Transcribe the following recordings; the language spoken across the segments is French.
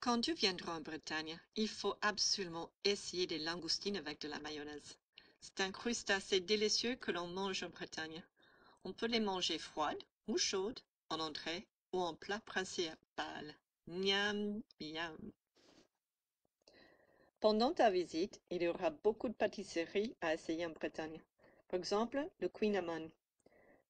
Quand tu viendras en Bretagne, il faut absolument essayer des langoustines avec de la mayonnaise. C'est un crustacé délicieux que l'on mange en Bretagne. On peut les manger froides ou chaudes, en entrée ou en plat principal. Miam, miam. Pendant ta visite, il y aura beaucoup de pâtisseries à essayer en Bretagne. Par exemple, le Queen Amman.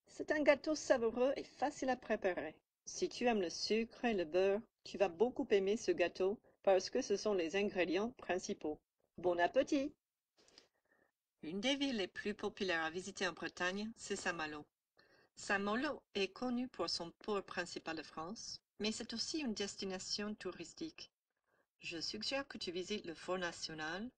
C'est un gâteau savoureux et facile à préparer. Si tu aimes le sucre et le beurre, tu vas beaucoup aimer ce gâteau parce que ce sont les ingrédients principaux. Bon appétit! Une des villes les plus populaires à visiter en Bretagne, c'est Saint-Malo. Saint-Malo est connu pour son port principal de France, mais c'est aussi une destination touristique. Je suggère que tu visites le Fort National,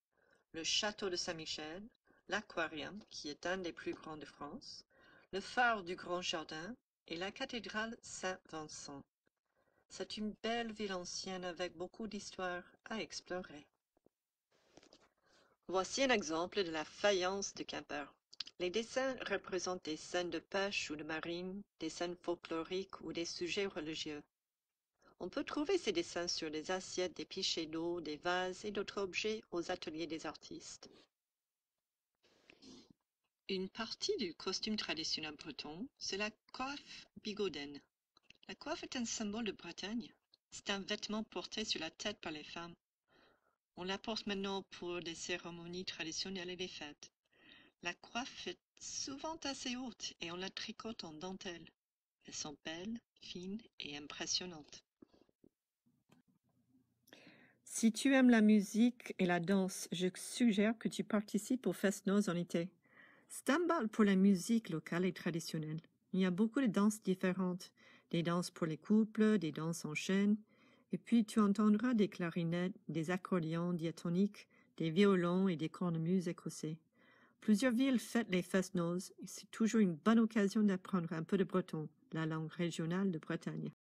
le château de Saint-Michel, l'aquarium, qui est un des plus grands de France, le phare du Grand Jardin et la cathédrale Saint-Vincent. C'est une belle ville ancienne avec beaucoup d'histoire à explorer. Voici un exemple de la faïence de Quimper. Les dessins représentent des scènes de pêche ou de marine, des scènes folkloriques ou des sujets religieux. On peut trouver ces dessins sur des assiettes, des pichets d'eau, des vases et d'autres objets aux ateliers des artistes. Une partie du costume traditionnel breton, c'est la coiffe bigouden. La coiffe est un symbole de Bretagne. C'est un vêtement porté sur la tête par les femmes. On la porte maintenant pour des cérémonies traditionnelles et des fêtes. La coiffe est souvent assez haute et on la tricote en dentelle. Elles sont belles, fines et impressionnantes. Si tu aimes la musique et la danse, je suggère que tu participes aux Fest-Noz en été. C'est un bal pour la musique locale et traditionnelle. Il y a beaucoup de danses différentes, des danses pour les couples, des danses en chaîne, et puis tu entendras des clarinettes, des accordéons diatoniques, des violons et des cornemuses écossais. Plusieurs villes fêtent les Fest-Noz et c'est toujours une bonne occasion d'apprendre un peu de breton, la langue régionale de Bretagne.